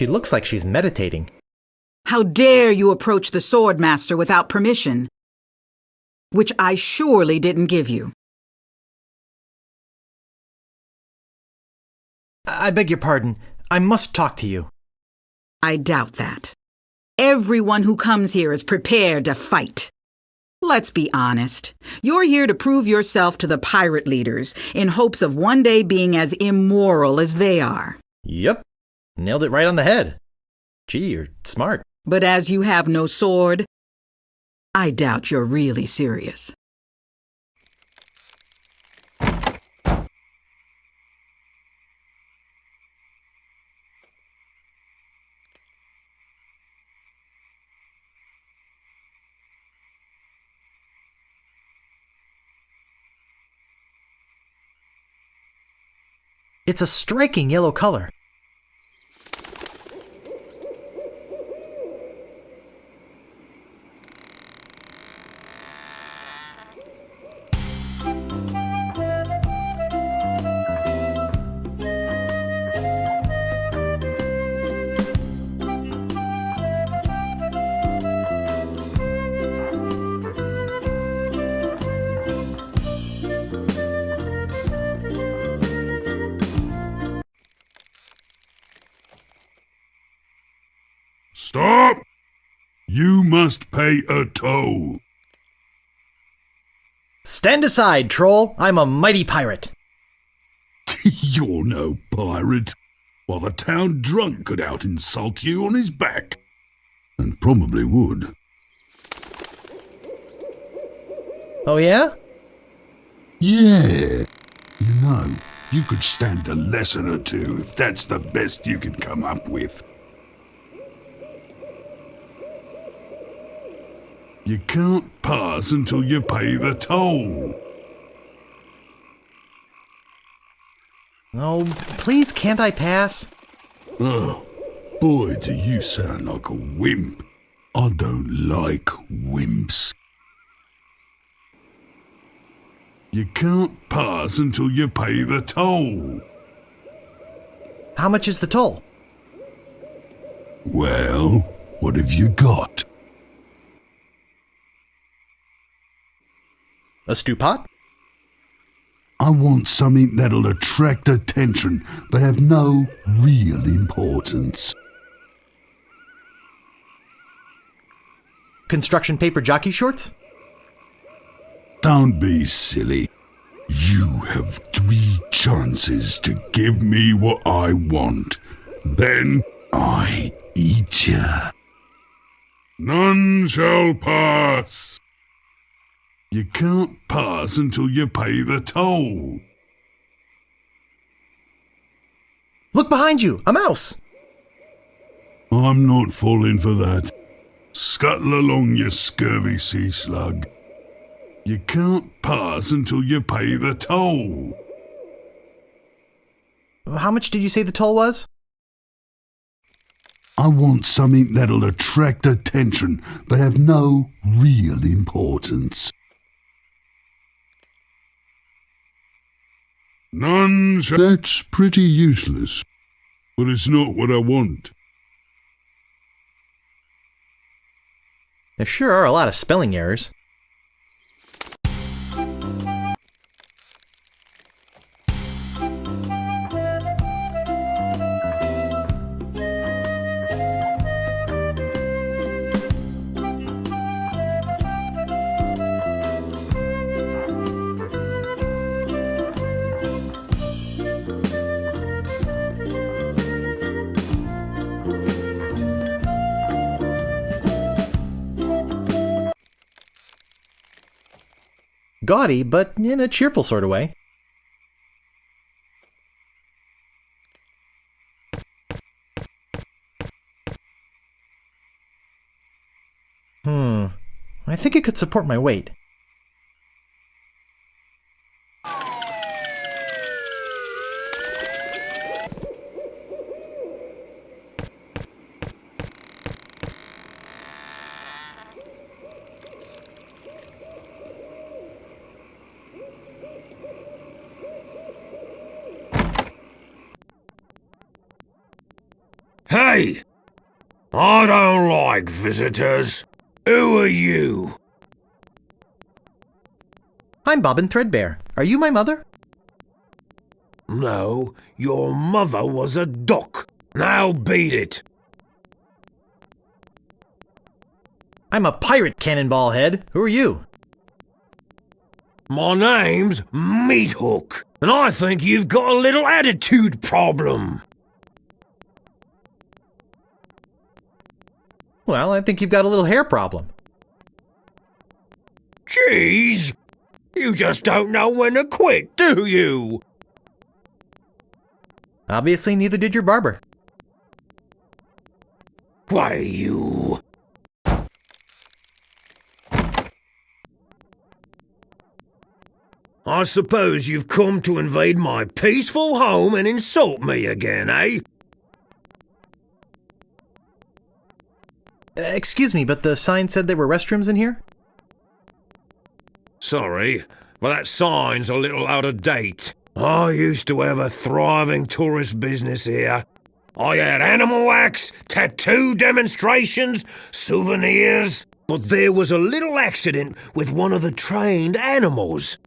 She looks like she's meditating. How dare you approach the Swordmaster without permission, which I surely didn't give you. I beg your pardon. I must talk to you. I doubt that. Everyone who comes here is prepared to fight. Let's be honest. You're here to prove yourself to the pirate leaders in hopes of one day being as immoral as they are. Yep. Nailed it right on the head. Gee, you're smart. But as you have no sword, I doubt you're really serious. It's a striking yellow color. Stop! You must pay a toll. Stand aside, troll. I'm a mighty pirate. You're no pirate. While the town drunk could out-insult you on his back. And probably would. Oh, yeah? Yeah. You know, you could stand a lesson or two if that's the best you can come up with. You can't pass until you pay the toll. Oh, please can't I pass? Oh, boy, do you sound like a wimp. I don't like wimps. You can't pass until you pay the toll. How much is the toll? Well, what have you got? A stew pot? I want something that'll attract attention, but have no real importance. Construction paper jockey shorts? Don't be silly. You have 3 chances to give me what I want. Then I eat ya. None shall pass. You can't pass until you pay the toll. Look behind you! A mouse! I'm not falling for that. Scuttle along, you scurvy sea slug. You can't pass until you pay the toll. How much did you say the toll was? I want something that'll attract attention, but have no real importance. None shall... That's pretty useless, but it's not what I want. There sure are a lot of spelling errors. Gaudy, but in a cheerful sort of way. I think it could support my weight. Hey! Hey! I don't like visitors. Who are you? I'm Bobbin Threadbare. Are you my mother? No, your mother was a duck. Now beat it. I'm a pirate, Cannonball Head. Who are you? My name's Meat Hook, and I think you've got a little attitude problem. Well, I think you've got a little hair problem. Jeez, you just don't know when to quit, do you? Obviously, neither did your barber. Why, you... I suppose you've come to invade my peaceful home and insult me again, eh? Excuse me, but the sign said there were restrooms in here? Sorry, but that sign's a little out of date. I used to have a thriving tourist business here. I had animal wax, tattoo demonstrations, souvenirs. But there was a little accident with one of the trained animals.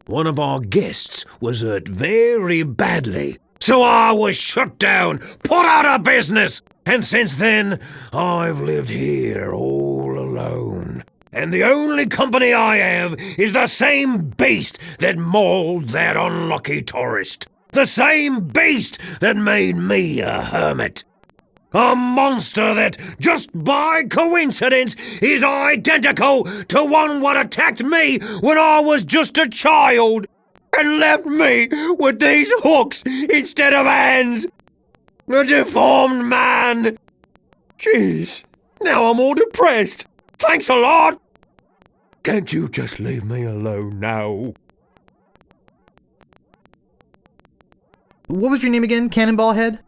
One of our guests was hurt very badly. So I was shut down, put out of business. And since then, I've lived here all alone. And the only company I have is the same beast that mauled that unlucky tourist. The same beast that made me a hermit. A monster that, just by coincidence, is identical to one what attacked me when I was just a child and left me with these hooks instead of hands. A deformed man. Jeez, now I'm all depressed. Thanks a lot. Can't you just leave me alone now? What was your name again, Cannonball Head?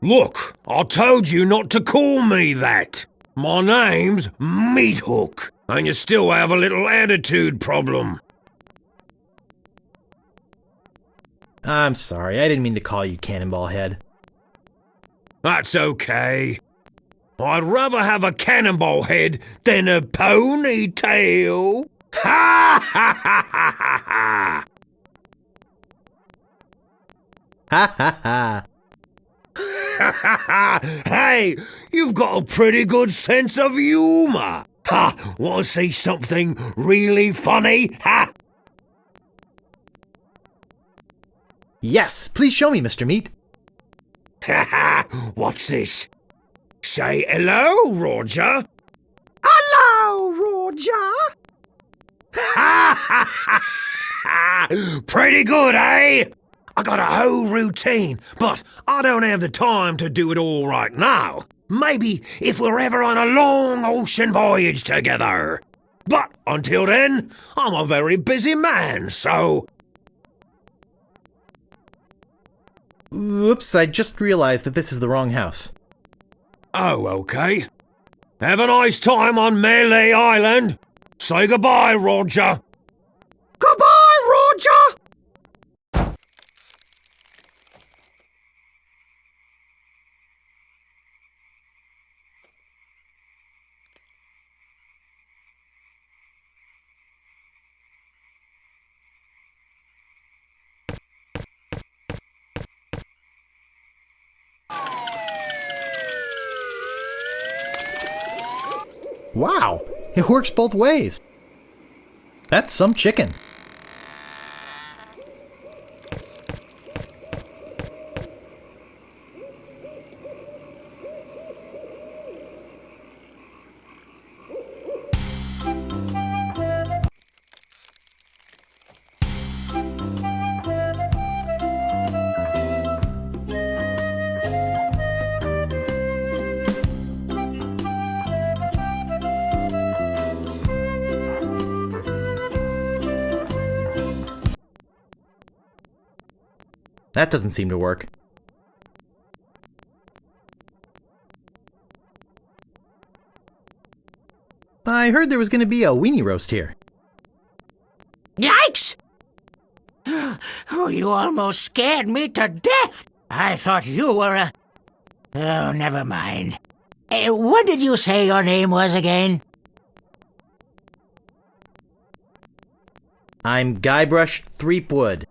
Look, I told you not to call me that. My name's Meat Hook, and you still have a little attitude problem. I'm sorry, I didn't mean to call you Cannonball Head. That's okay. I'd rather have a cannonball head than a ponytail. Ha ha ha ha ha ha! Ha ha ha! Hey, you've got a pretty good sense of humour. Ha! Want to see something really funny? Ha! Yes, please show me, Mr. Meat. Ha ha! What's this? Say hello, Roger. Hello, Roger. Ha ha ha ha! Pretty good, eh? I got a whole routine, but I don't have the time to do it all right now. Maybe if we're ever on a long ocean voyage together. But until then, I'm a very busy man, so... Oops, I just realized that this is the wrong house. Oh, okay. Have a nice time on Melee Island. Say goodbye, Roger. Goodbye, Roger. Wow, it works both ways. That's some chicken. That doesn't seem to work. I heard there was going to be a weenie roast here. Yikes! Oh, you almost scared me to death. I thought you were a Oh, never mind. What did you say your name was again? I'm Guybrush Threepwood.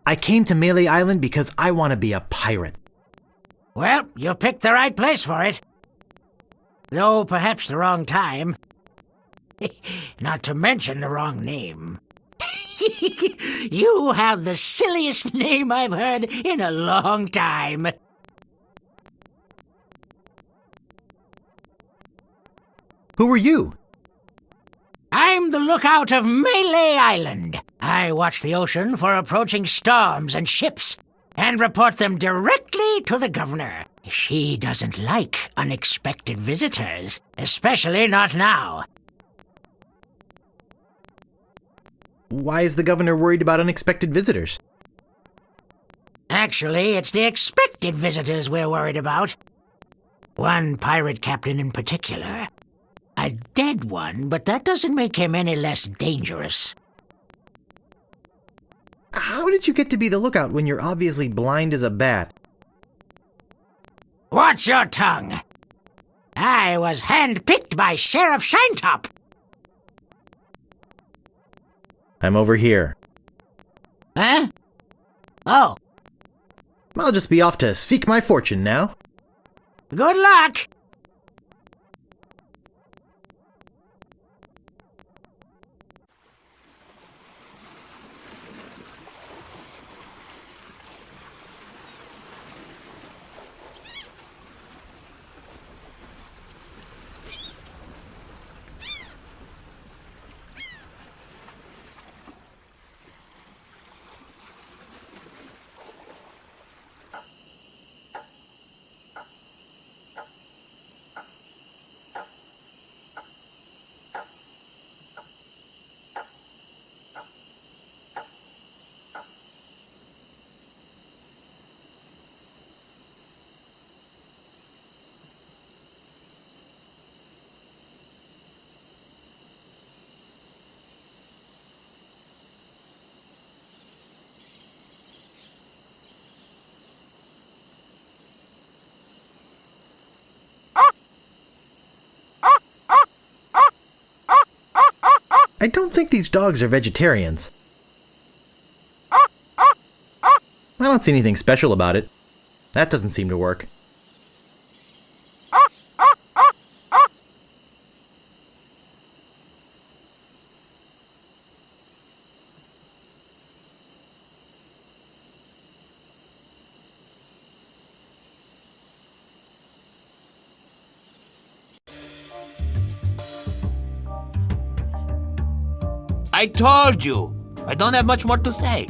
I came to Melee Island because I want to be a pirate. Well, you picked the right place for it. Though perhaps the wrong time. Not to mention the wrong name. You have the silliest name I've heard in a long time. Who are you? I'm the lookout of Melee Island. I watch the ocean for approaching storms and ships, and report them directly to the governor. She doesn't like unexpected visitors, especially not now. Why is the governor worried about unexpected visitors? Actually, it's the expected visitors we're worried about. One pirate captain in particular. A dead one, but that doesn't make him any less dangerous. How did you get to be the lookout when you're obviously blind as a bat? Watch your tongue! I was handpicked by Sheriff Shinetop. I'm over here. Huh? Oh, I'll just be off to seek my fortune now. good luck! I don't think these dogs are vegetarians. I don't see anything special about it. That doesn't seem to work. I told you! I don't have much more to say.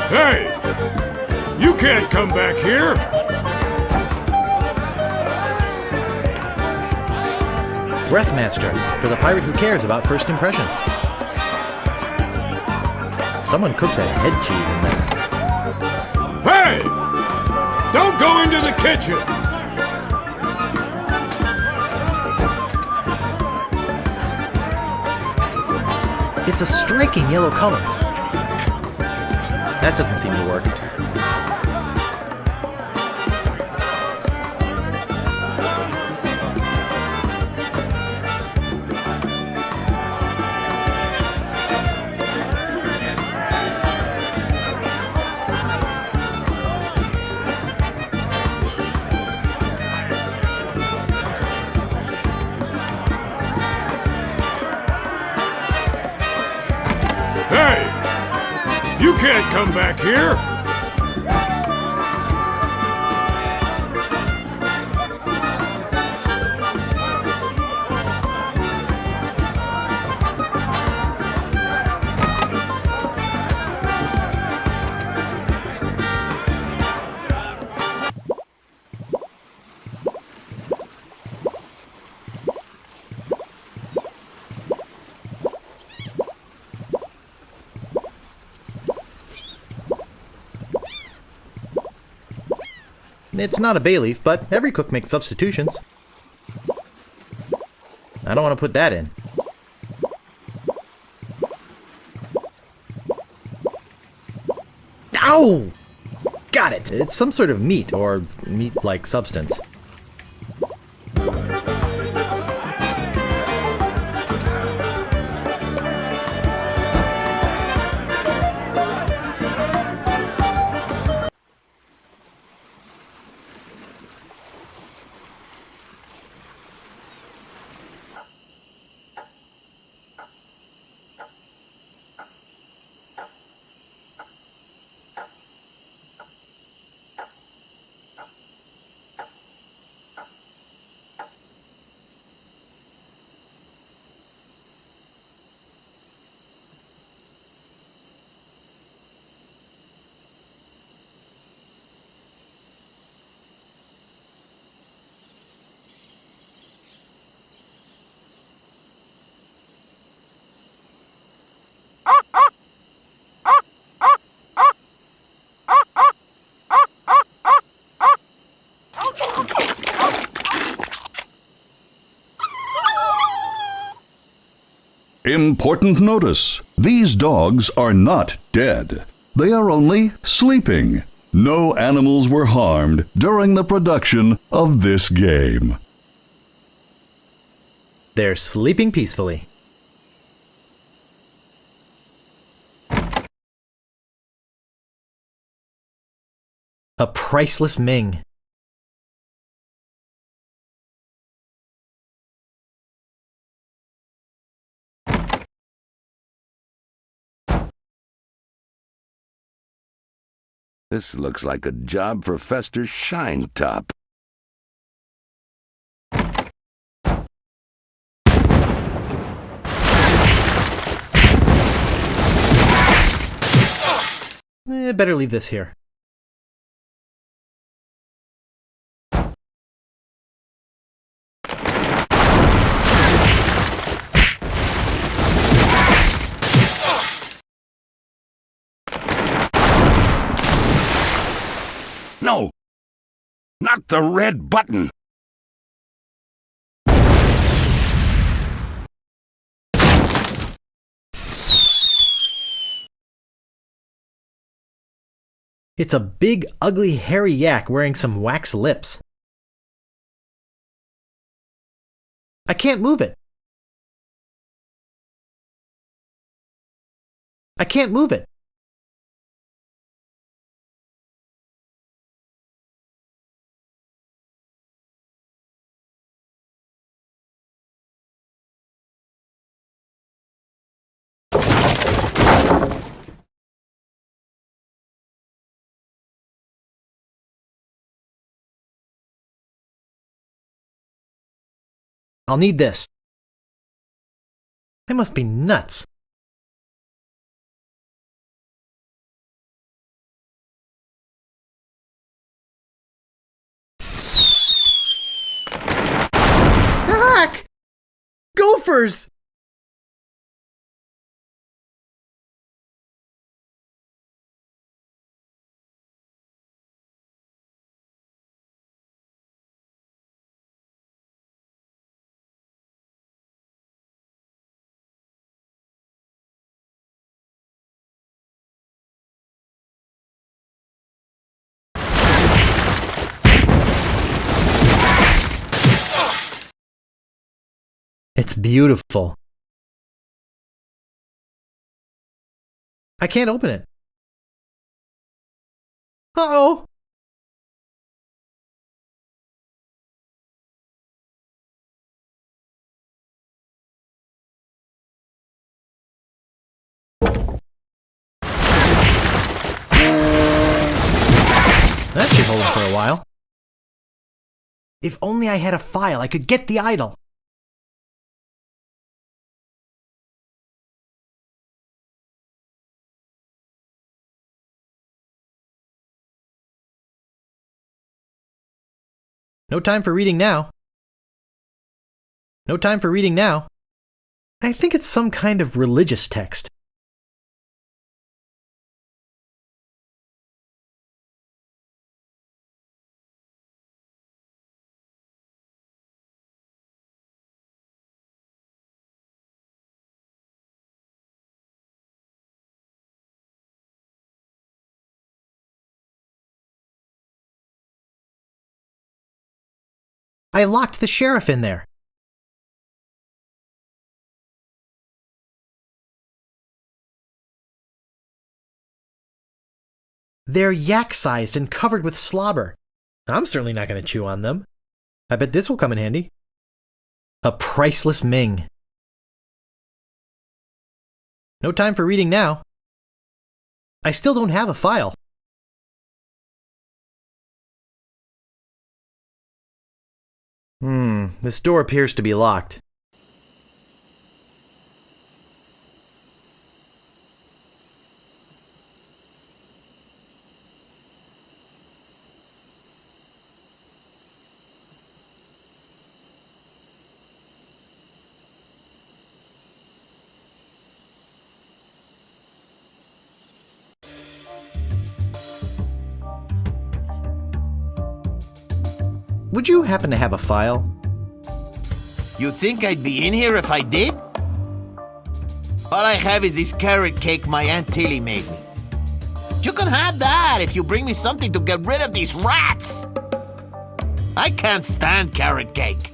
Hey! You can't come back here! Breathmaster, for the pirate who cares about first impressions. Someone cooked a head cheese in this. Hey! Don't go into the kitchen! It's a striking yellow color. That doesn't seem to work. Hey! You can't come back here! It's not a bay leaf, but every cook makes substitutions. I don't want to put that in. Ow! Got it! It's some sort of meat, or meat-like substance. Important notice: these dogs are not dead. They are only sleeping. No animals were harmed during the production of this game. They're sleeping peacefully. A priceless Ming. This looks like a job for Fester Shinetop. Better leave this here. No! Not the red button! It's a big, ugly, hairy yak wearing some wax lips. I can't move it. I can't move it. I'll need this. I must be nuts. Heck! Gophers! It's beautiful. I can't open it. Uh-oh! That should hold him for a while. If only I had a file, I could get the idol. No time for reading now. No time for reading now. I think it's some kind of religious text. I locked the sheriff in there. They're yak-sized and covered with slobber. I'm certainly not going to chew on them. I bet this will come in handy. A priceless Ming. No time for reading now. I still don't have a file. This door appears to be locked. Would you happen to have a file? You think I'd be in here if I did? All I have is this carrot cake my Aunt Tilly made me. You can have that if you bring me something to get rid of these rats. I can't stand carrot cake.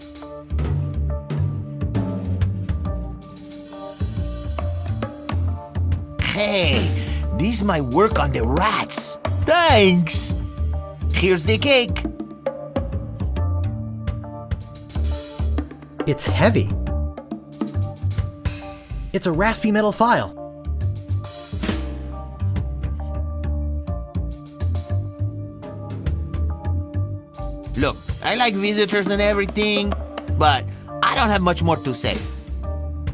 Hey, this might work on the rats. Thanks. Here's the cake. It's heavy. It's a raspy metal file. Look, I like visitors and everything, but I don't have much more to say.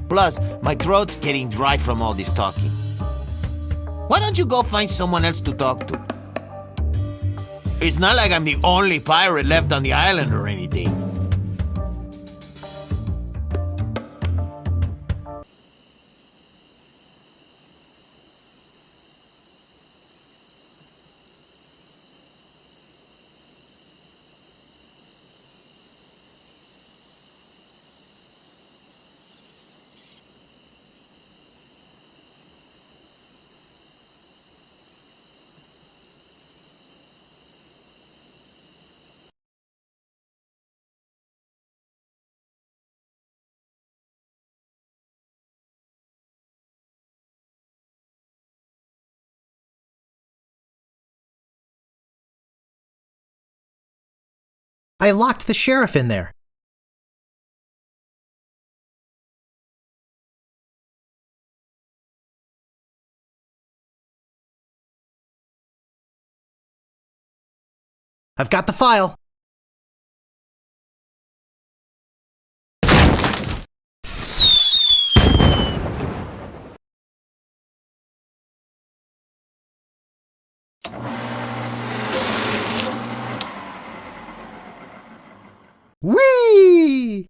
Plus, my throat's getting dry from all this talking. Why don't you go find someone else to talk to? It's not like I'm the only pirate left on the island or anything. I locked the sheriff in there. I've got the file. Whee!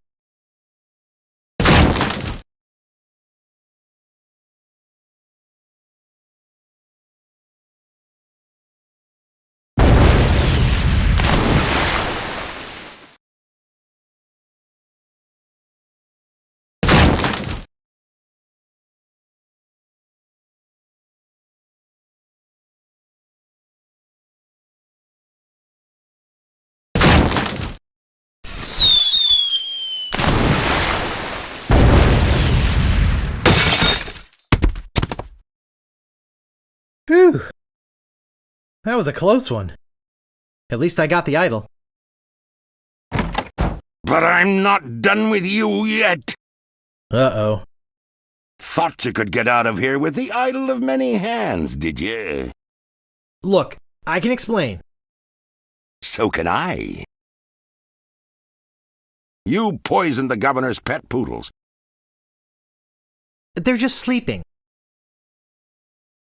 Whew. That was a close one. At least I got the idol. But I'm not done with you yet. Uh-oh. Thought you could get out of here with the idol of many hands, did you? Look, I can explain. So can I. You poisoned the governor's pet poodles, They're just sleeping.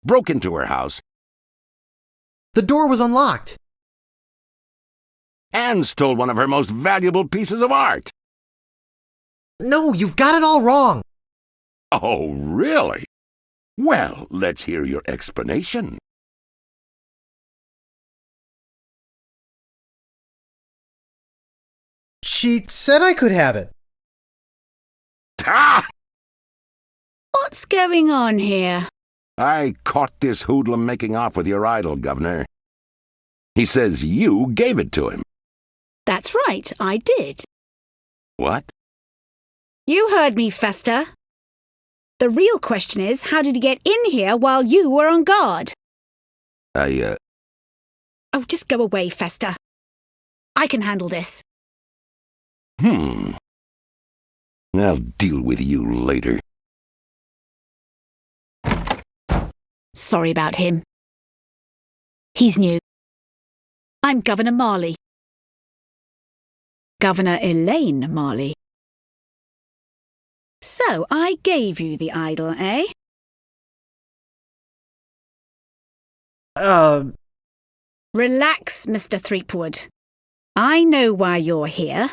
broke into her house, The door was unlocked. and stole one of her most valuable pieces of art. No, you've got it all wrong. Oh, really? Well, let's hear your explanation. She said I could have it. Ah! What's going on here? I caught this hoodlum making off with your idol, Governor. He says you gave it to him. That's right, I did. What? You heard me, Fester. The real question is, how did he get in here while you were on guard? Oh, just go away, Fester. I can handle this. I'll deal with you later. Sorry about him. He's new. I'm Governor Marley. Governor Elaine Marley. So, I gave you the idol, eh? Relax, Mr. Threepwood. I know why you're here.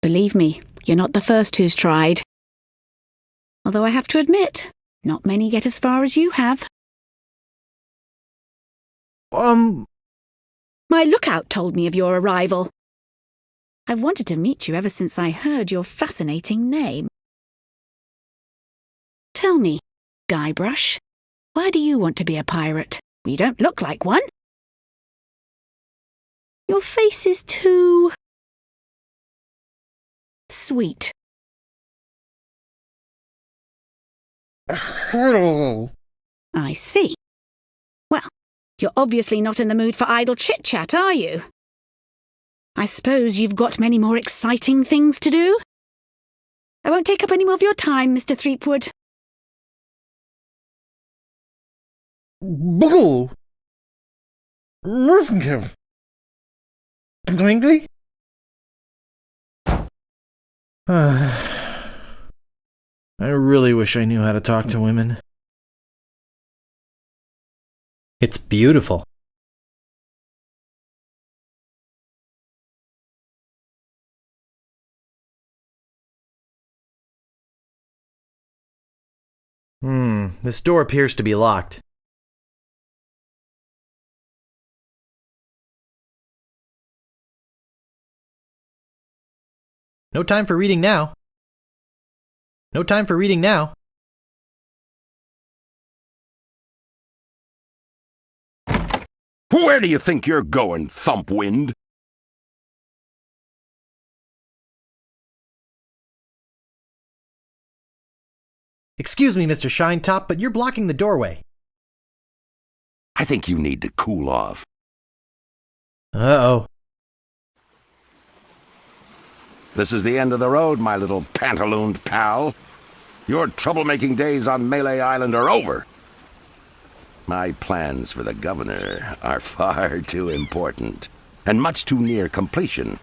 Believe me, you're not the first who's tried. Although I have to admit, not many get as far as you have. My lookout told me of your arrival. I've wanted to meet you ever since I heard your fascinating name. Tell me, Guybrush, why do you want to be a pirate? You don't look like one. Your face is too sweet. I see. Well, you're obviously not in the mood for idle chit-chat, are you? I suppose you've got many more exciting things to do? I won't take up any more of your time, Mr. Threepwood. Bull! Twinkly? I really wish I knew how to talk to women. It's beautiful. This door appears to be locked. No time for reading now. No time for reading now. Where do you think you're going, Thumpwind? Excuse me, Mr. Shinetop, but you're blocking the doorway. I think you need to cool off. Uh-oh. This is the end of the road, my little pantalooned pal. Your troublemaking days on Melee Island are over. My plans for the governor are far too important, and much too near completion,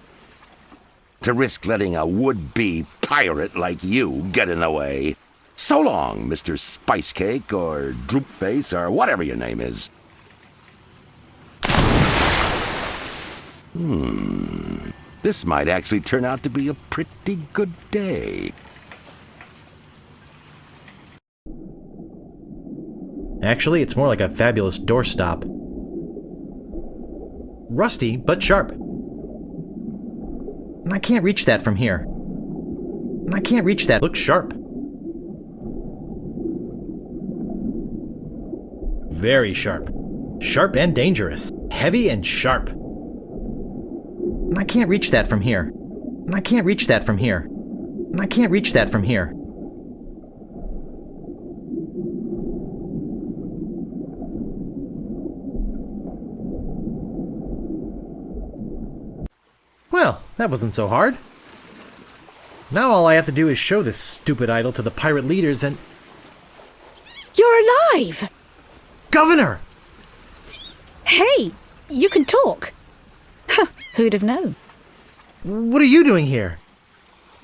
to risk letting a would-be pirate like you get in the way. So long, Mr. Spicecake, or Droopface, or whatever your name is. This might actually turn out to be a pretty good day. Actually, it's more like a fabulous doorstop. Rusty, but sharp. And I can't reach that from here. And I can't reach that. Looks sharp. Very sharp. Sharp and dangerous. Heavy and sharp. And I can't reach that from here. And I can't reach that from here. And I can't reach that from here. Well, that wasn't so hard. Now all I have to do is show this stupid idol to the pirate leaders and... You're alive! Governor! Hey, you can talk. Who'd have known? What are you doing here?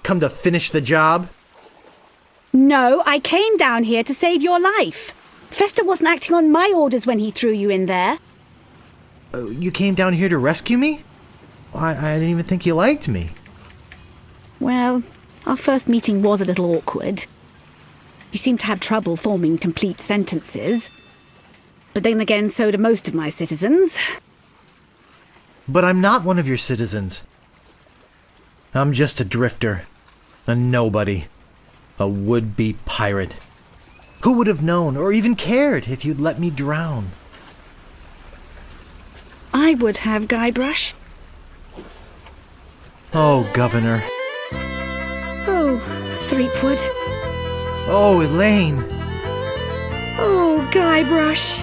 Come to finish the job? No, I came down here to save your life. Fester wasn't acting on my orders when he threw you in there. You came down here to rescue me? I didn't even think you liked me. Well, our first meeting was a little awkward. You seem to have trouble forming complete sentences. But then again, so do most of my citizens. But I'm not one of your citizens. I'm just a drifter. A nobody. A would-be pirate. Who would have known or even cared if you'd let me drown? I would have, Guybrush. Oh, Governor. Oh, Threepwood. Oh, Elaine. Oh, Guybrush.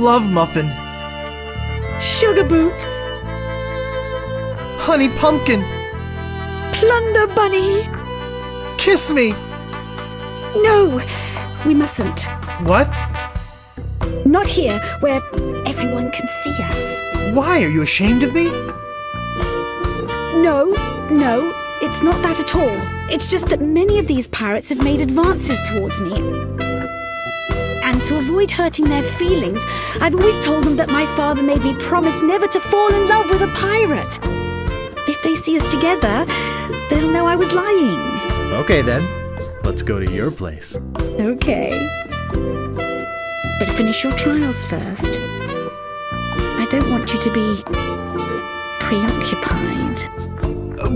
Love Muffin. Sugar Boots. Honey Pumpkin. Plunder Bunny. Kiss me. No, we mustn't. What? Not here, where everyone can see us. Why? Are you ashamed of me? No, it's not that at all. It's just that many of these pirates have made advances towards me. And to avoid hurting their feelings, I've always told them that my father made me promise never to fall in love with a pirate. If they see us together, they'll know I was lying. Okay then. Let's go to your place. Okay. But finish your trials first. I don't want you to be preoccupied.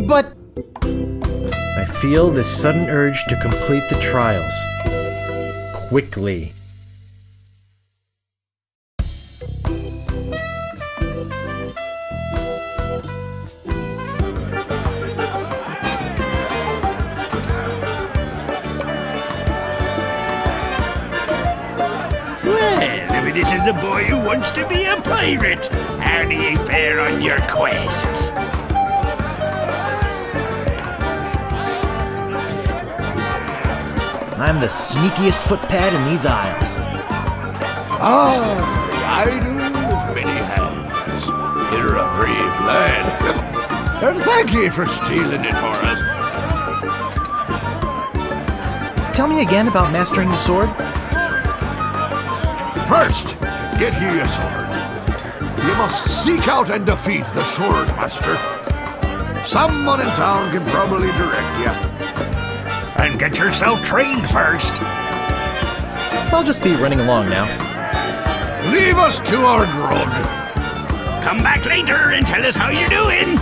But... I feel this sudden urge to complete the trials. Quickly. Well, if it isn't the boy who wants to be a pirate, how do you fare on your quests? I'm the sneakiest footpad in these aisles. Ah, the idol with many hands. You're a brave lad. And thank ye for stealing it for us. Tell me again about mastering the sword. First, get ye a sword. You must seek out and defeat the sword master. Someone in town can probably direct you. And get yourself trained first. I'll just be running along now. Leave us to our grog. Come back later and tell us how you're doing.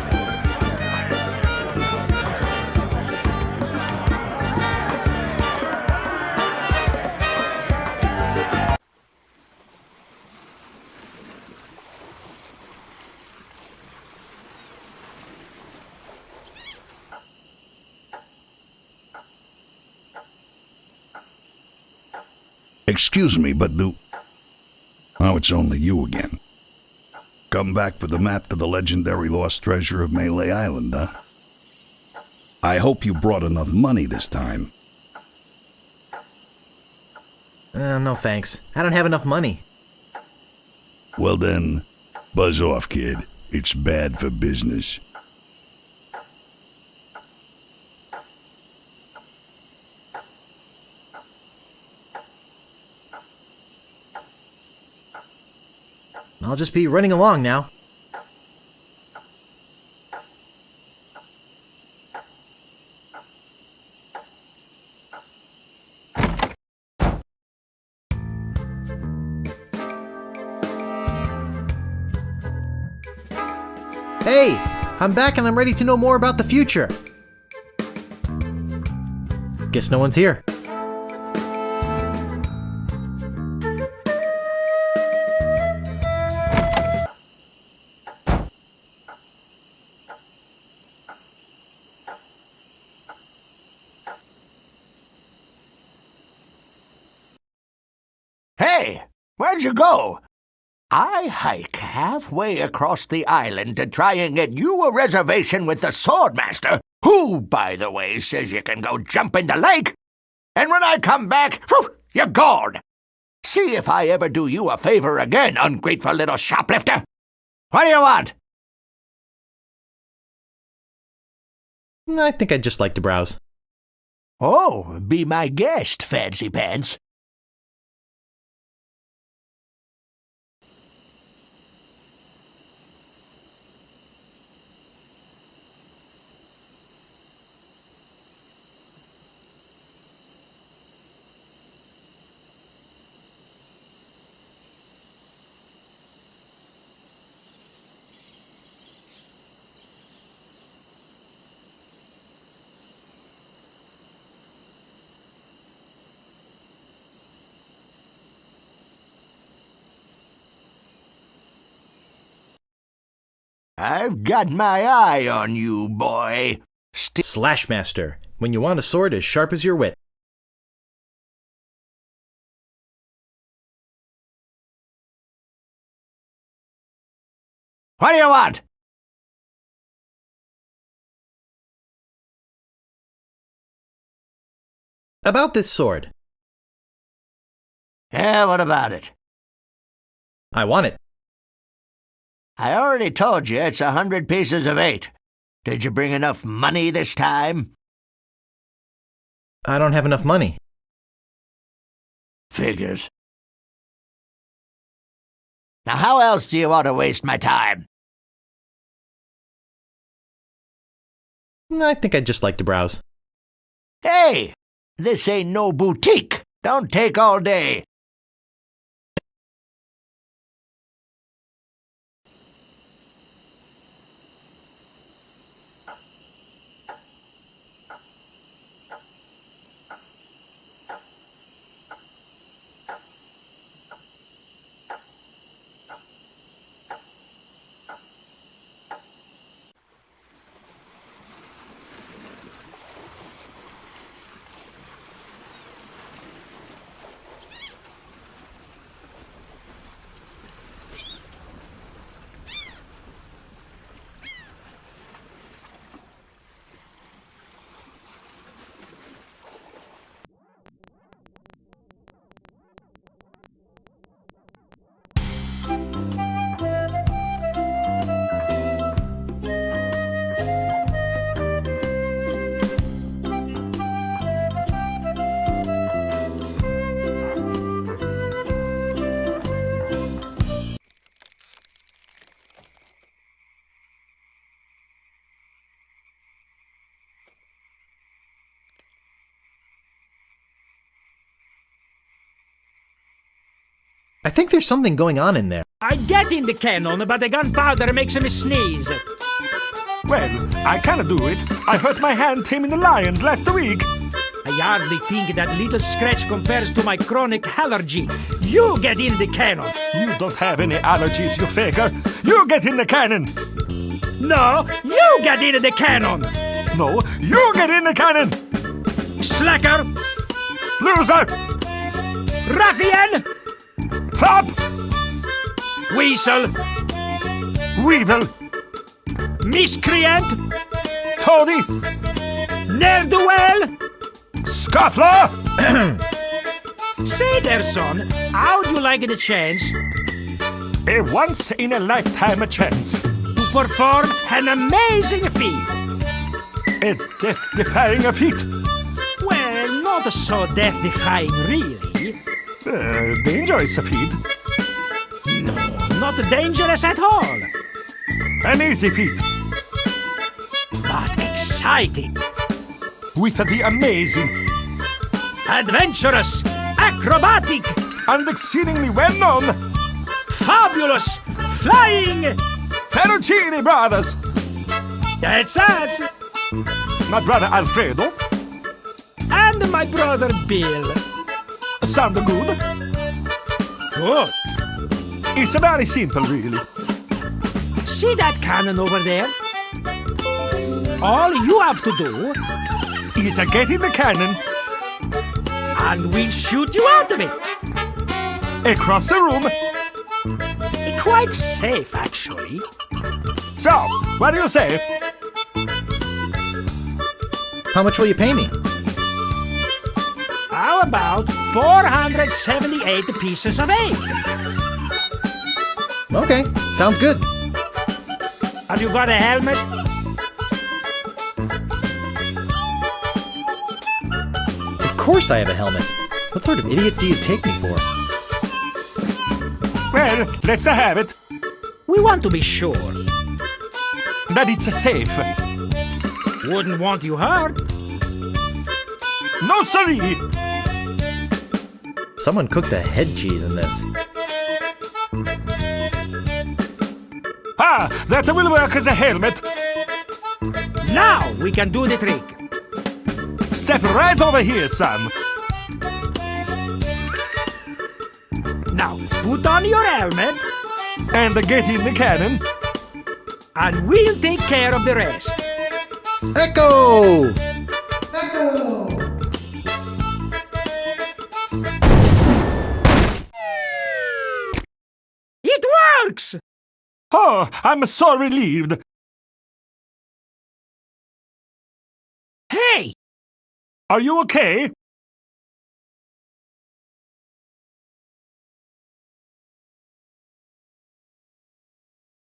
Excuse me, but Oh, it's only you again. Come back for the map to the legendary lost treasure of Melee Island, huh? I hope you brought enough money this time. No thanks. I don't have enough money. Well then, buzz off, kid. It's bad for business. I'll just be running along now. Hey! I'm back and I'm ready to know more about the future. Guess no one's here. Hey, where'd you go? I hike halfway across the island to try and get you a reservation with the Swordmaster, who, by the way, says you can go jump in the lake. And when I come back, whew, you're gone. See if I ever do you a favor again, ungrateful little shoplifter. What do you want? I think I'd just like to browse. Oh, be my guest, Fancy Pants. I've got my eye on you, boy. Slashmaster, when you want a sword as sharp as your wit. What do you want? About this sword. Yeah, what about it? I want it. I already told you it's 100 pieces of 8. Did you bring enough money this time? I don't have enough money. Figures. Now, how else do you want to waste my time? I think I'd just like to browse. Hey, this ain't no boutique. Don't take all day. I think there's something going on in there. I get in the cannon, but the gunpowder makes me sneeze. Well, I cannot do it. I hurt my hand taming the lions last week. I hardly think that little scratch compares to my chronic allergy. You get in the cannon. You don't have any allergies, you faker. You get in the cannon. No, you get in the cannon. No, you get in the cannon. Slacker. Loser. Ruffian. Flop. Weasel. Weevil. Miscreant. Toady. Ne'er-do-well. Scuffler. Say there, son, how'd you like the chance A once-in-a-lifetime chance. to perform an amazing feat? A death-defying feat. Well, not so death-defying, really. Dangerous feat. No, not dangerous at all, An easy feat. but exciting, With the amazing adventurous, acrobatic, and exceedingly well-known fabulous, flying. Perugini brothers. That's us, My brother Alfredo. and my brother Bill. Sound good? Good. It's very simple, really. See that cannon over there? All you have to do, Is get in the cannon and we'll shoot you out of it. across the room. Quite safe, actually. So, what do you say? How much will you pay me? How about 478 pieces of 8? Okay, sounds good. Have you got a helmet? Of course I have a helmet. What sort of idiot do you take me for? Well, let's have it. We want to be sure. That it's safe. Wouldn't want you hurt. No, sorry. Someone cooked a head cheese in this. Ah, that will work as a helmet. Now we can do the trick. Step right over here, son. Now, put on your helmet. And get in the cannon. and we'll take care of the rest. Echo! It works! Oh, I'm so relieved. Hey! Are you okay?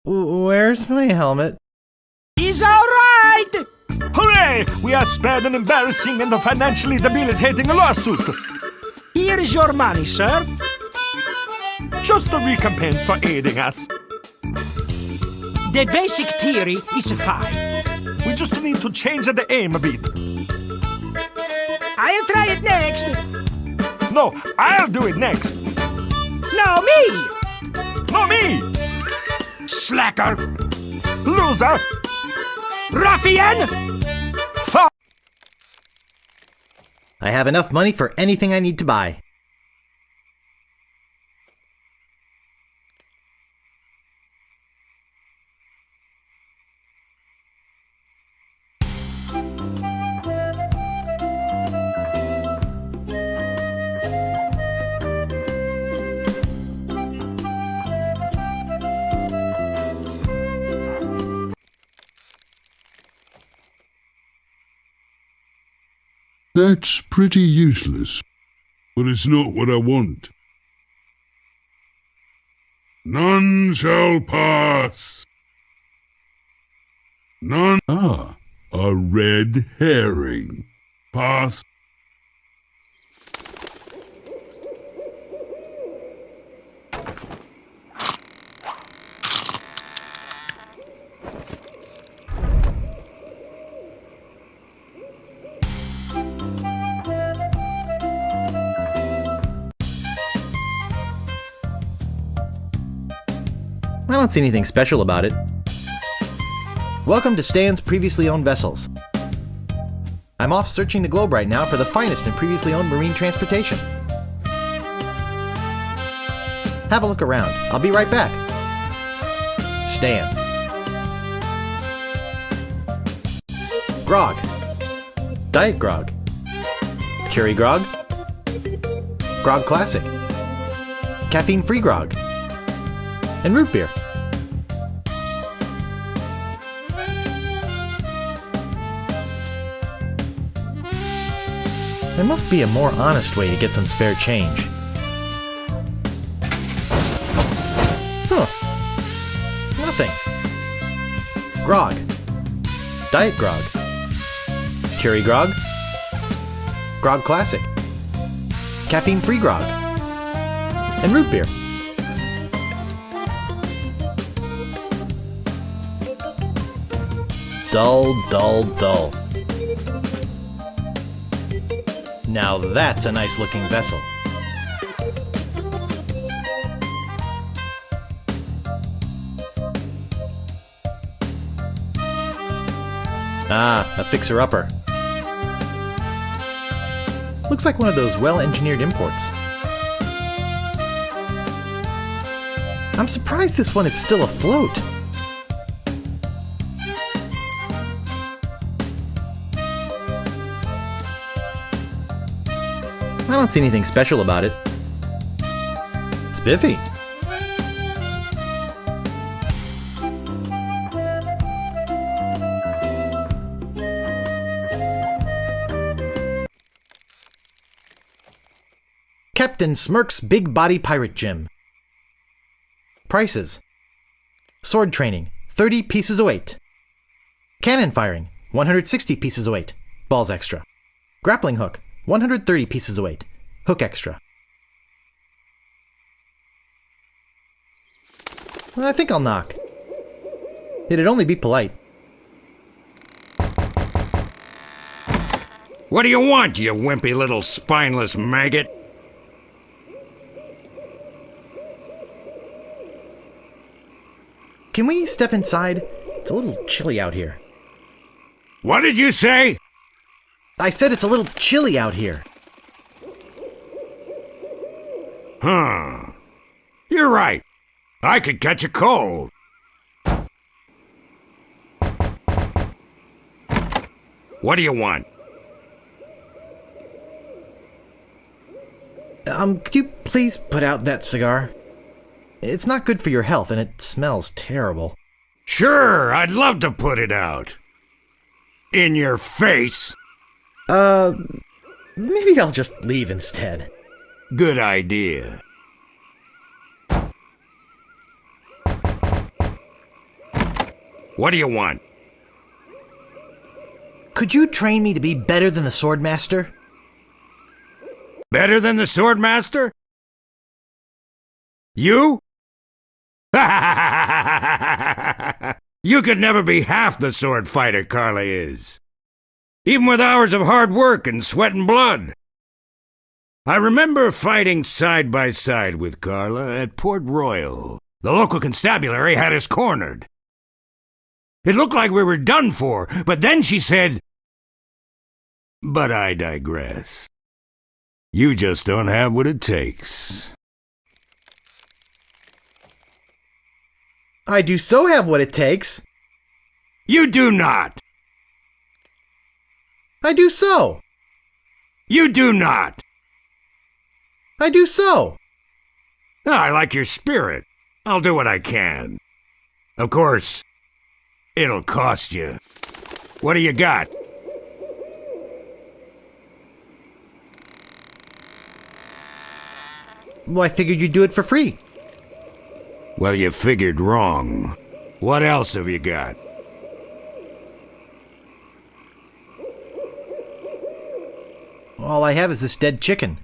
Where's my helmet? He's all right! Hooray! We are spared an embarrassing and financially debilitating lawsuit. Here is your money, sir. Just a recompense for aiding us. The basic theory is fine. We just need to change the aim a bit. I'll try it next. No, I'll do it next. No, me! No, me! Slacker! Loser! Ruffian! I have enough money for anything I need to buy. That's pretty useless, but it's not what I want. None shall pass. None. Ah, a red herring. Pass. I don't see anything special about it. Welcome to Stan's previously owned vessels. I'm off searching the globe right now for the finest in previously owned marine transportation. Have a look around. I'll be right back. Stan. Grog. Diet Grog. Cherry Grog. Grog Classic. Caffeine-free Grog. And root beer. There must be a more honest way to get some spare change. Huh. Nothing. Grog. Diet Grog. Cherry Grog. Grog Classic. Caffeine-free Grog. And root beer. Dull, dull, dull. Now that's a nice looking vessel. Ah, a fixer-upper. Looks like one of those well-engineered imports. I'm surprised this one is still afloat. I don't see anything special about it. Spiffy. Captain Smirk's Big Body Pirate Gym. Prices. Sword training, 30 pieces of weight. Cannon firing, 160 pieces of weight. Balls extra. Grappling hook, 130 pieces of weight. Hook extra. I think I'll knock. It'd only be polite. What do you want, you wimpy little spineless maggot? Can we step inside? It's a little chilly out here. What did you say? I said it's a little chilly out here. Huh. You're right. I could catch a cold. What do you want? Could you please put out that cigar? It's not good for your health, and it smells terrible. Sure, I'd love to put it out. In your face. Maybe I'll just leave instead. Good idea. What do you want? Could you train me to be better than the Swordmaster? Better than the Swordmaster? You? You could never be half the sword fighter Carla is. Even with hours of hard work and sweat and blood. I remember fighting side by side with Carla at Port Royal. The local constabulary had us cornered. It looked like we were done for, but then she said, "But I digress. You just don't have what it takes." I do so have what it takes. You do not. I do so. You do not. I do so. I like your spirit. I'll do what I can. Of course, it'll cost you. What do you got? Well, I figured you'd do it for free. Well, you figured wrong. What else have you got? All I have is this dead chicken.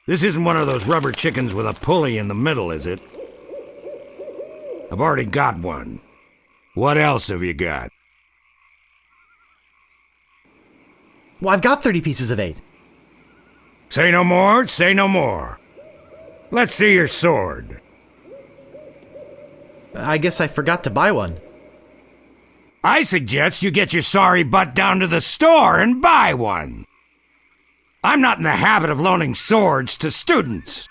This isn't one of those rubber chickens with a pulley in the middle, is it? I've already got one. What else have you got? Well, I've got 30 pieces of 8. Say no more, say no more. Let's see your sword. I guess I forgot to buy one. I suggest you get your sorry butt down to the store and buy one. I'm not in the habit of loaning swords to students.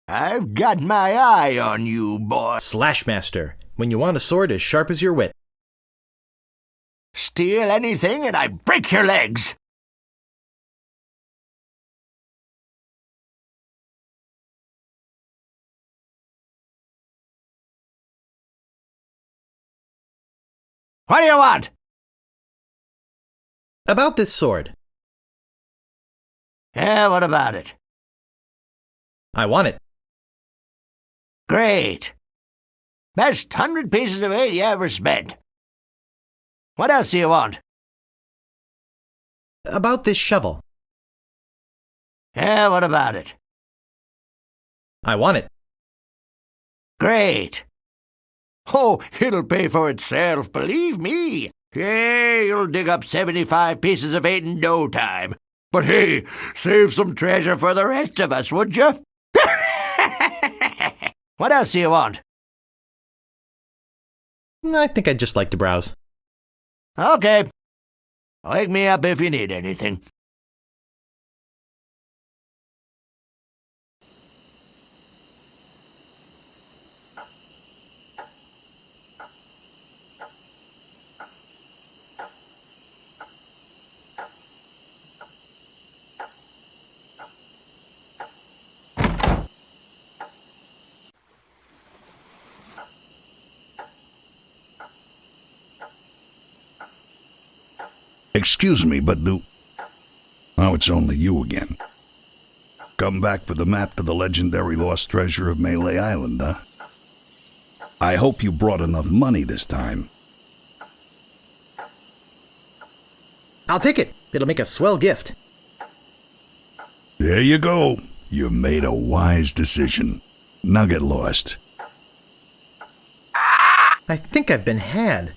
I've got my eye on you, boy. Slashmaster, when you want a sword as sharp as your wit. Steal anything and I break your legs. What do you want? About this sword. Yeah, what about it? I want it. Great. Best 100 pieces of 8 you ever spent. What else do you want? About this shovel. Yeah, what about it? I want it. Great. Oh, it'll pay for itself, believe me. Yeah, you'll dig up 75 pieces of 8 in no time. But hey, save some treasure for the rest of us, would you? What else do you want? I think I'd just like to browse. Okay. Wake me up if you need anything. Excuse me, but Oh, it's only you again. Come back for the map to the legendary lost treasure of Melee Island, huh? I hope you brought enough money this time. I'll take it. It'll make a swell gift. There you go. You made a wise decision. Now get lost. I think I've been had.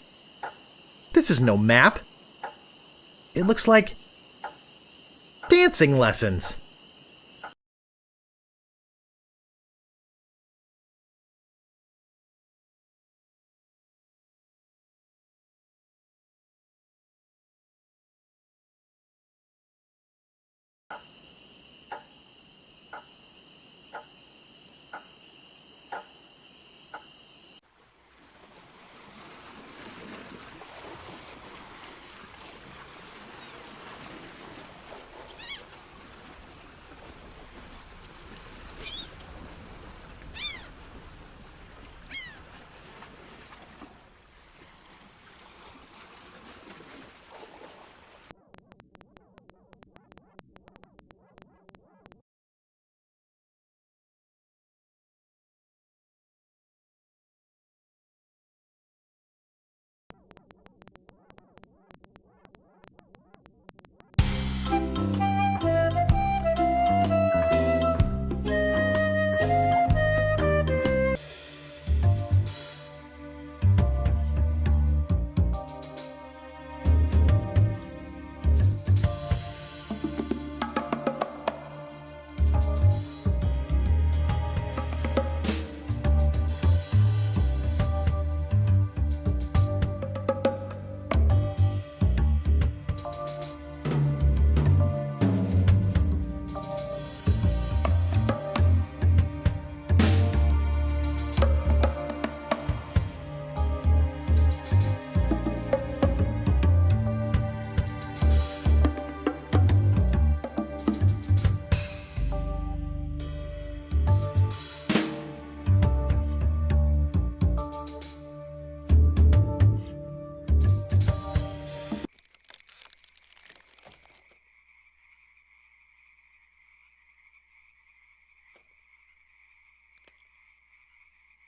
This is no map. It looks like dancing lessons.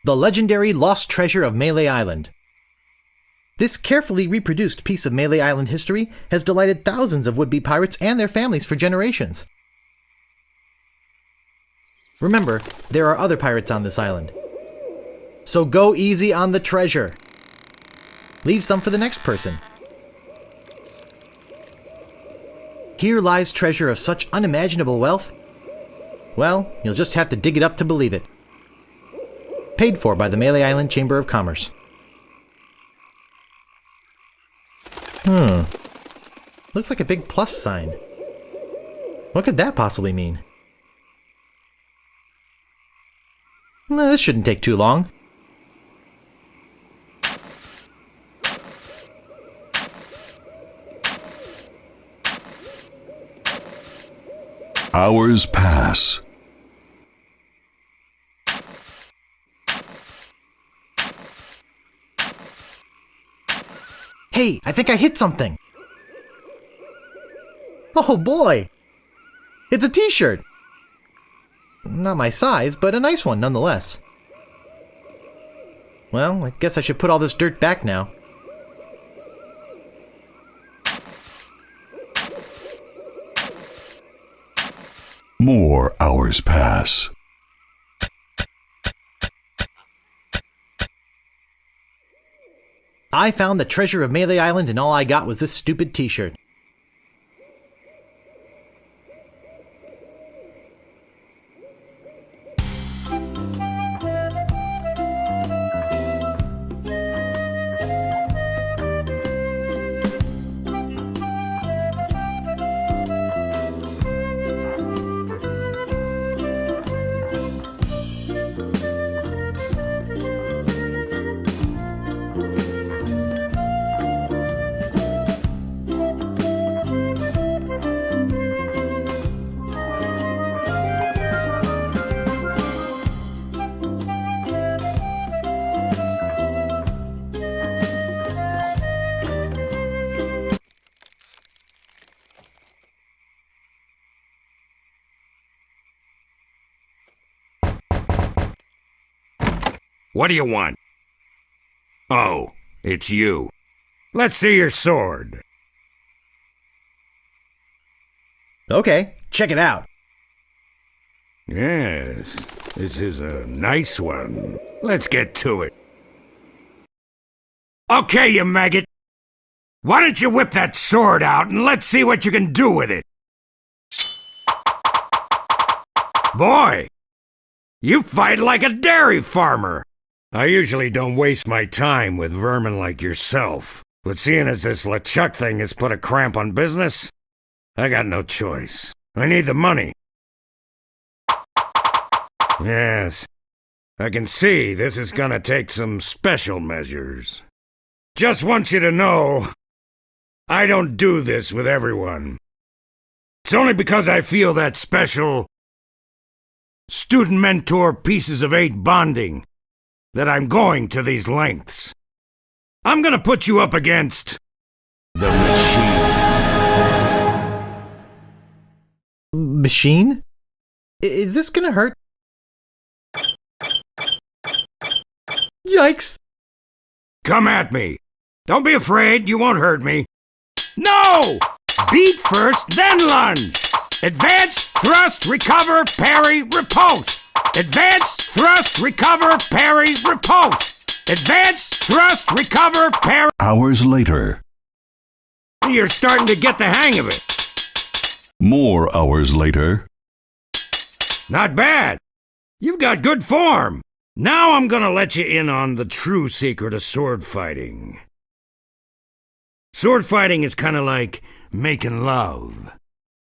The legendary lost treasure of Melee Island. This carefully reproduced piece of Melee Island history has delighted thousands of would-be pirates and their families for generations. Remember, there are other pirates on this island. So go easy on the treasure. Leave some for the next person. Here lies treasure of such unimaginable wealth. Well, you'll just have to dig it up to believe it. Paid for by the Melee Island Chamber of Commerce. Looks like a big plus sign. What could that possibly mean? This shouldn't take too long. Hours pass. Hey, I think I hit something. Oh boy! It's a t-shirt! Not my size, but a nice one nonetheless. Well, I guess I should put all this dirt back now. More hours pass. I found the treasure of Melee Island and all I got was this stupid t-shirt. What do you want? Oh, it's you. Let's see your sword. Okay, check it out. Yes, this is a nice one. Let's get to it. Okay, you maggot. Why don't you whip that sword out and let's see what you can do with it? Boy, you fight like a dairy farmer. I usually don't waste my time with vermin like yourself, but seeing as this LeChuck thing has put a cramp on business, I got no choice. I need the money. Yes, I can see this is gonna take some special measures. Just want you to know, I don't do this with everyone. It's only because I feel that special student-mentor pieces of 8 bonding that I'm going to these lengths. I'm gonna put you up against the machine. Machine? Is this gonna hurt? Yikes! Come at me. Don't be afraid, you won't hurt me. No! Beat first, then lunge. Advance, thrust, recover, parry, riposte. Advance, thrust, recover, parry, riposte. Advance, thrust, recover, parry. Hours later. You're starting to get the hang of it. More hours later. Not bad. You've got good form. Now I'm gonna let you in on the true secret of sword fighting. Sword fighting is kinda like making love.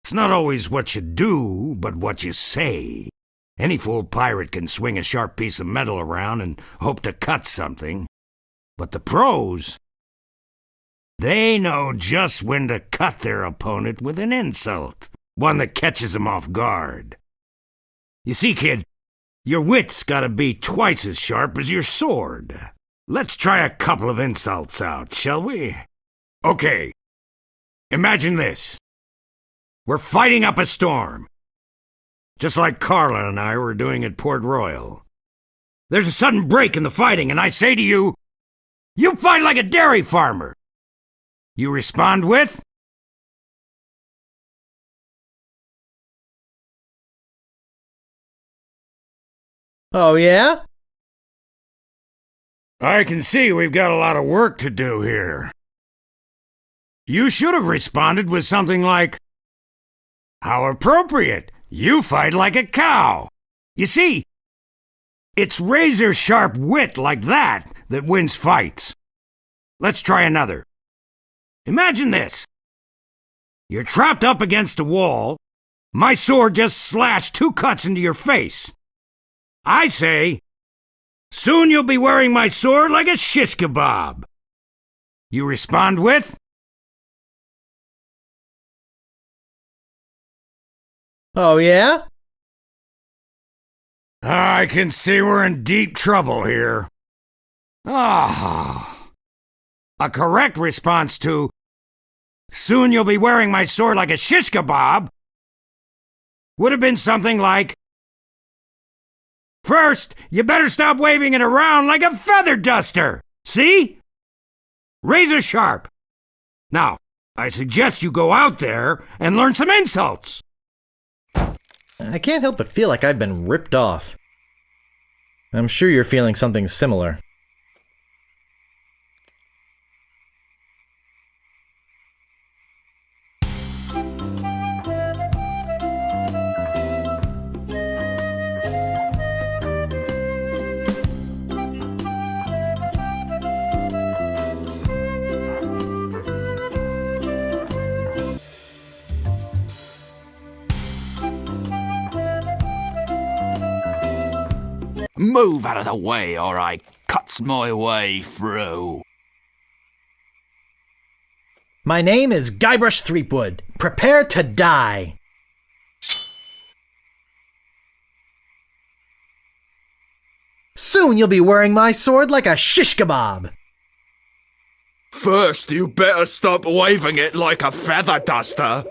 It's not always what you do, but what you say. Any fool pirate can swing a sharp piece of metal around and hope to cut something. But the pros, they know just when to cut their opponent with an insult, one that catches them off guard. You see, kid, your wit's gotta be twice as sharp as your sword. Let's try a couple of insults out, shall we? Okay, imagine this. We're fighting up a storm, just like Carla and I were doing at Port Royal. There's a sudden break in the fighting, and I say to you, you fight like a dairy farmer. You respond with, Oh yeah? I can see we've got a lot of work to do here. You should have responded with something like, how appropriate! You fight like a cow! You see, it's razor-sharp wit like that that wins fights. Let's try another. Imagine this. You're trapped up against a wall. My sword just slashed 2 cuts into your face. I say, soon you'll be wearing my sword like a shish kebab. You respond with, Oh yeah? I can see we're in deep trouble here. Ah. A correct response to, soon you'll be wearing my sword like a shish kebab, would have been something like, first, you better stop waving it around like a feather duster. See? Razor sharp. Now, I suggest you go out there and learn some insults. I can't help but feel like I've been ripped off. I'm sure you're feeling something similar. Move out of the way or I cuts my way through. My name is Guybrush Threepwood. Prepare to die. Soon you'll be wearing my sword like a shish kebab. First, you better stop waving it like a feather duster.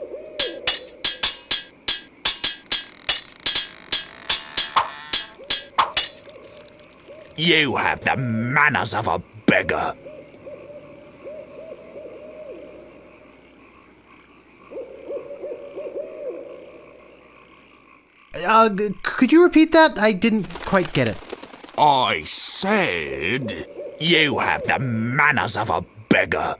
You have the manners of a beggar. Could you repeat that? I didn't quite get it. I said, you have the manners of a beggar.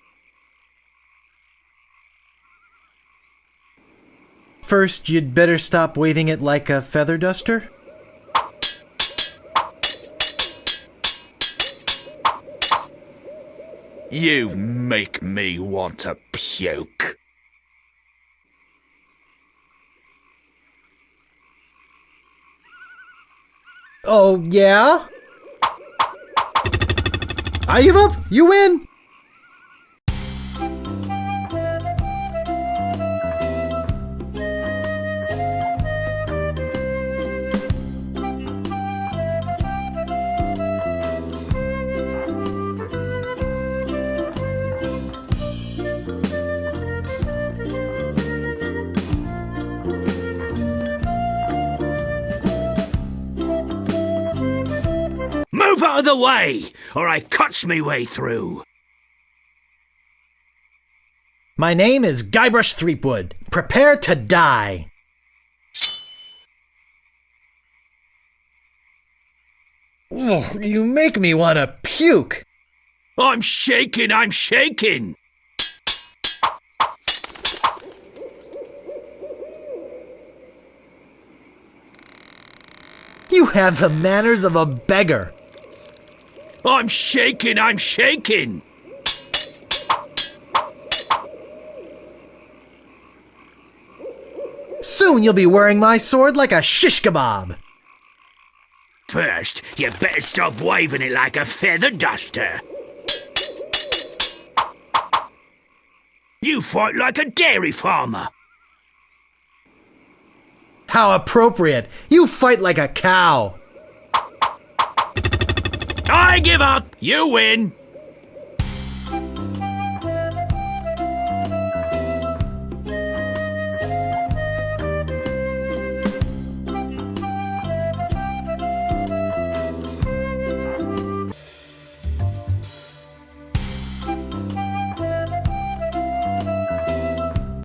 First, you'd better stop waving it like a feather duster. You make me want to puke. Oh, yeah? I give up. You win. Move out of the way, or I cuts me way through. My name is Guybrush Threepwood. Prepare to die. Ugh, you make me want to puke. I'm shaking, I'm shaking. You have the manners of a beggar. I'm shaking, I'm shaking. Soon you'll be wearing my sword like a shish kebab. First, you better stop waving it like a feather duster. You fight like a dairy farmer. How appropriate. You fight like a cow. I give up. You win.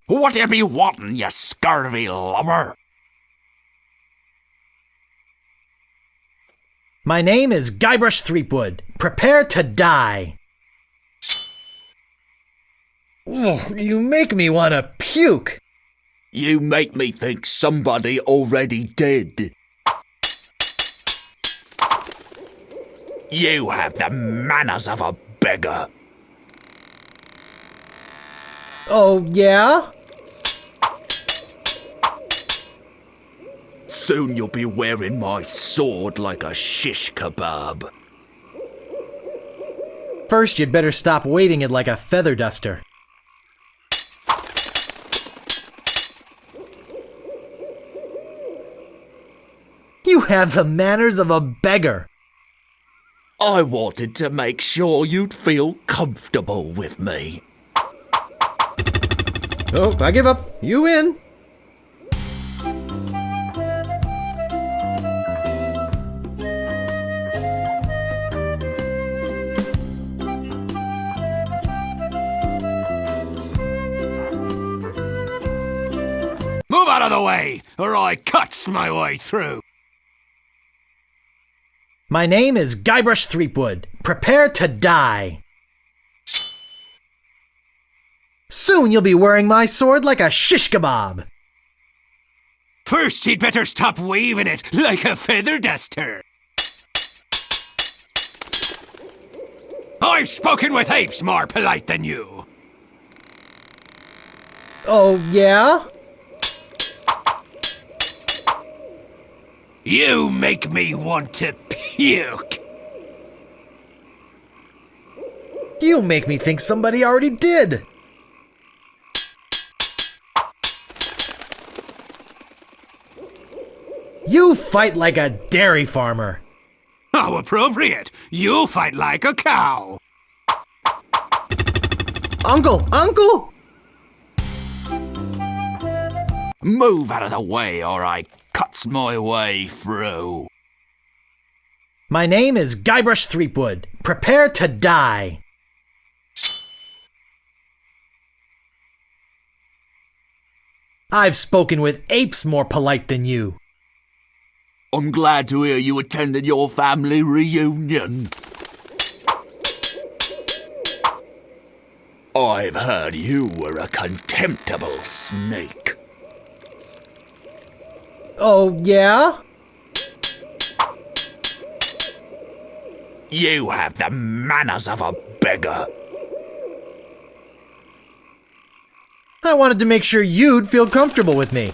What you be wantin', you scurvy lubber? My name is Guybrush Threepwood. Prepare to die. Ugh, you make me want to puke. You make me think somebody already did. You have the manners of a beggar. Oh, yeah? Soon you'll be wearing my sword like a shish kebab. First, you'd better stop waving it like a feather duster. You have the manners of a beggar. I wanted to make sure you'd feel comfortable with me. Oh, I give up. You win. Move out of the way, or I cuts my way through. My name is Guybrush Threepwood. Prepare to die. Soon you'll be wearing my sword like a shish kebab. First, you'd better stop waving it like a feather duster. I've spoken with apes more polite than you. Oh, yeah? You make me want to puke. You make me think somebody already did. You fight like a dairy farmer. How appropriate. You fight like a cow. Uncle! Uncle! Move out of the way, or I cuts my way through. My name is Guybrush Threepwood. Prepare to die. I've spoken with apes more polite than you. I'm glad to hear you attended your family reunion. I've heard you were a contemptible snake. Oh, yeah? You have the manners of a beggar. I wanted to make sure you'd feel comfortable with me.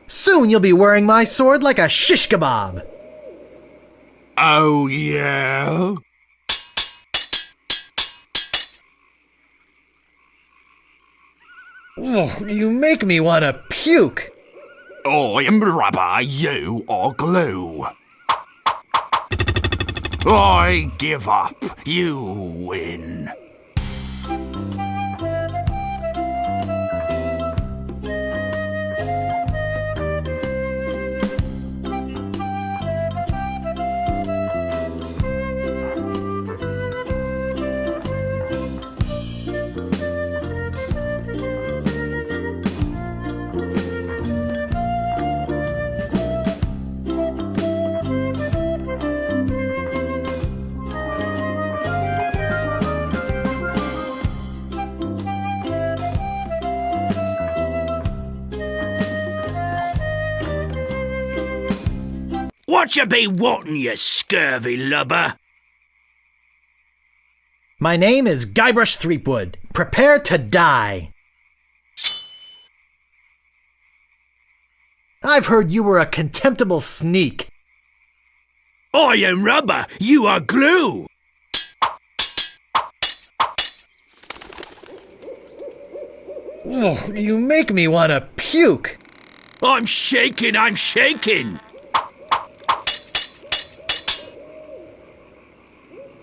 Soon you'll be wearing my sword like a shish kebab. Oh, yeah? Oh, you make me want to puke. I'm rubber, you are glue. I give up. You win. What you be wantin', you scurvy lubber? My name is Guybrush Threepwood. Prepare to die. I've heard you were a contemptible sneak. I am rubber, you are glue. Oh, you make me want to puke. I'm shaking, I'm shaking.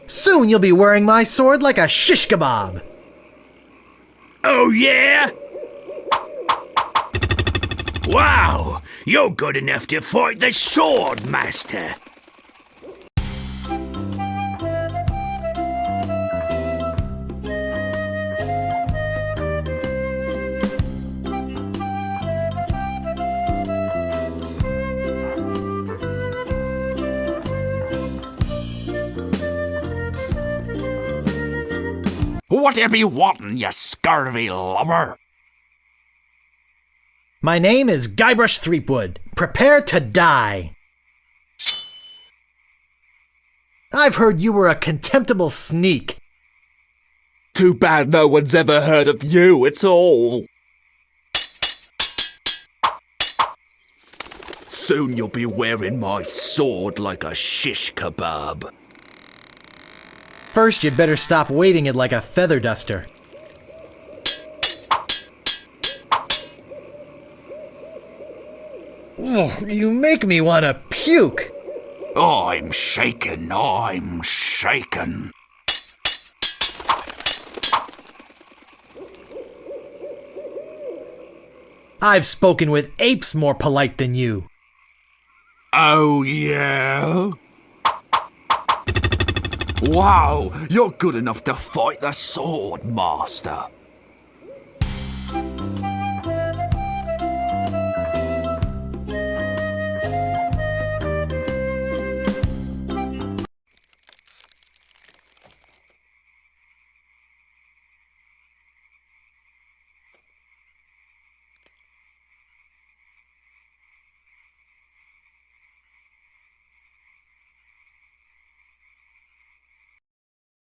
Soon you'll be wearing my sword like a shish kebab. Oh, yeah? Wow, you're good enough to fight the sword master. What you be wantin', you scurvy lubber? My name is Guybrush Threepwood. Prepare to die. I've heard you were a contemptible sneak. Too bad no one's ever heard of you, it's all. Soon you'll be wearing my sword like a shish kebab. First, you'd better stop waving it like a feather duster. Oh, you make me want to puke. I'm shaking, I'm shaking. I've spoken with apes more polite than you. Oh, yeah? Wow, you're good enough to fight the sword master.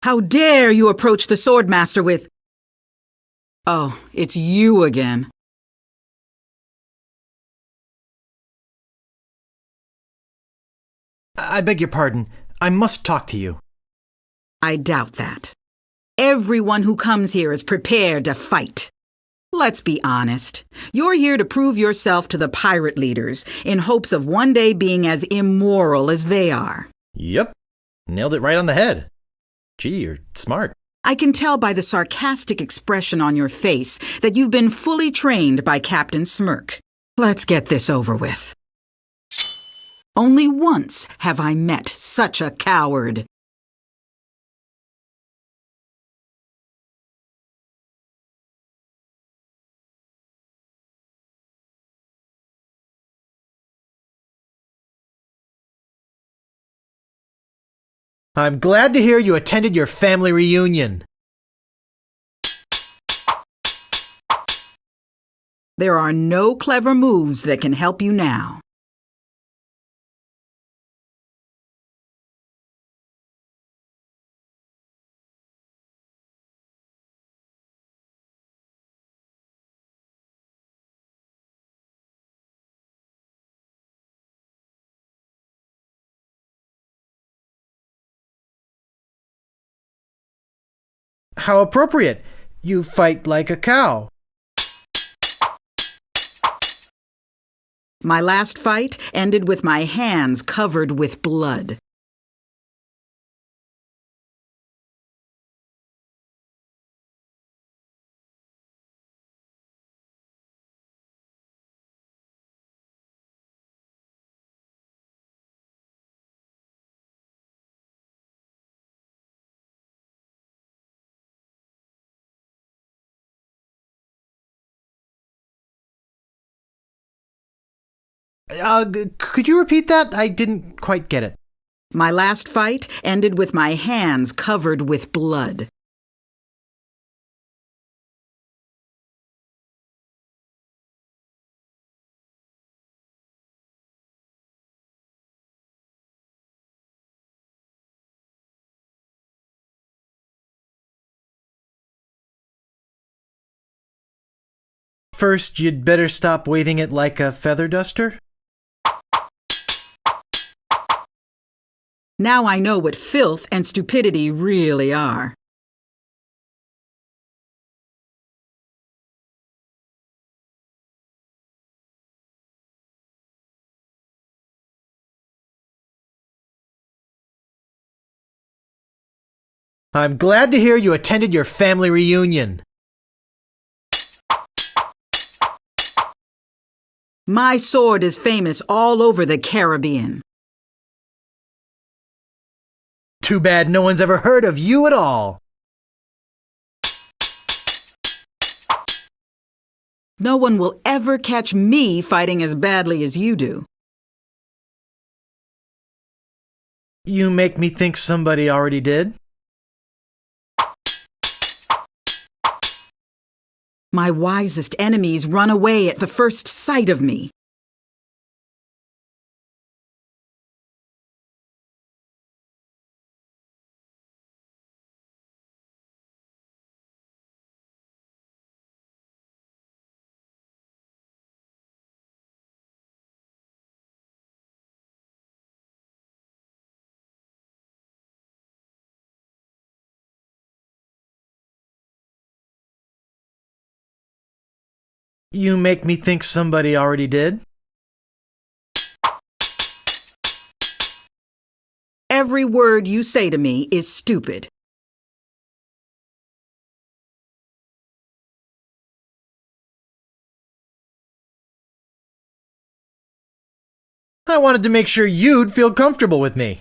How dare you approach the Swordmaster with... Oh, it's you again. I beg your pardon. I must talk to you. I doubt that. Everyone who comes here is prepared to fight. Let's be honest. You're here to prove yourself to the pirate leaders in hopes of one day being as immoral as they are. Yep. Nailed it right on the head. Gee, you're smart. I can tell by the sarcastic expression on your face that you've been fully trained by Captain Smirk. Let's get this over with. Only once have I met such a coward. I'm glad to hear you attended your family reunion. There are no clever moves that can help you now. How appropriate. You fight like a cow. My last fight ended with my hands covered with blood. Could you repeat that? I didn't quite get it. My last fight ended with my hands covered with blood. First, you'd better stop waving it like a feather duster. Now I know what filth and stupidity really are. I'm glad to hear you attended your family reunion. My sword is famous all over the Caribbean. Too bad no one's ever heard of you at all. No one will ever catch me fighting as badly as you do. You make me think somebody already did. My wisest enemies run away at the first sight of me. You make me think somebody already did. Every word you say to me is stupid. I wanted to make sure you'd feel comfortable with me.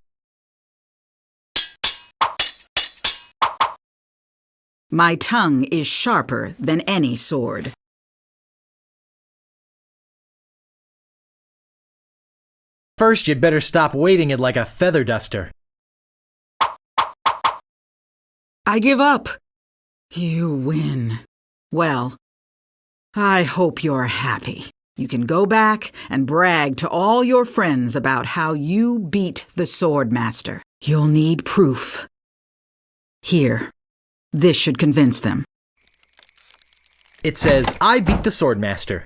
My tongue is sharper than any sword. First, you'd better stop waving it like a feather duster. I give up. You win. Well, I hope you're happy. You can go back and brag to all your friends about how you beat the Swordmaster. You'll need proof. Here, this should convince them. It says, I beat the Swordmaster.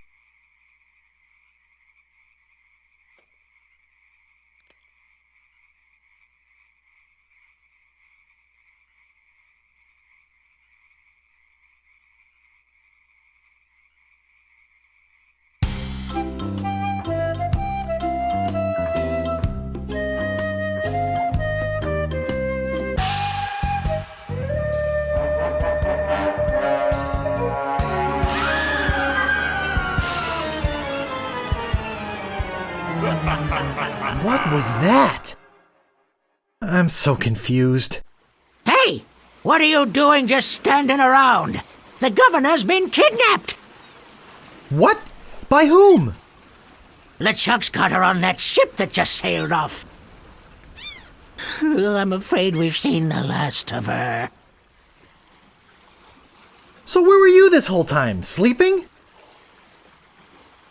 What was that? I'm so confused. Hey! What are you doing just standing around? The governor's been kidnapped! What? By whom? LeChuck's got her on that ship that just sailed off. I'm afraid we've seen the last of her. So where were you this whole time? Sleeping?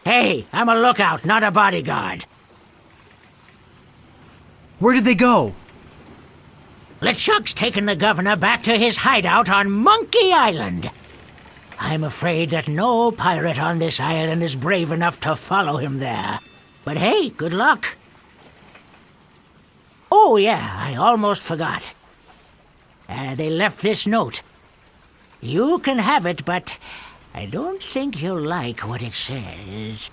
Hey, I'm a lookout, not a bodyguard. Where did they go? LeChuck's taken the governor back to his hideout on Monkey Island. I'm afraid that no pirate on this island is brave enough to follow him there. But hey, good luck. Oh yeah, I almost forgot. They left this note. You can have it, but I don't think you'll like what it says.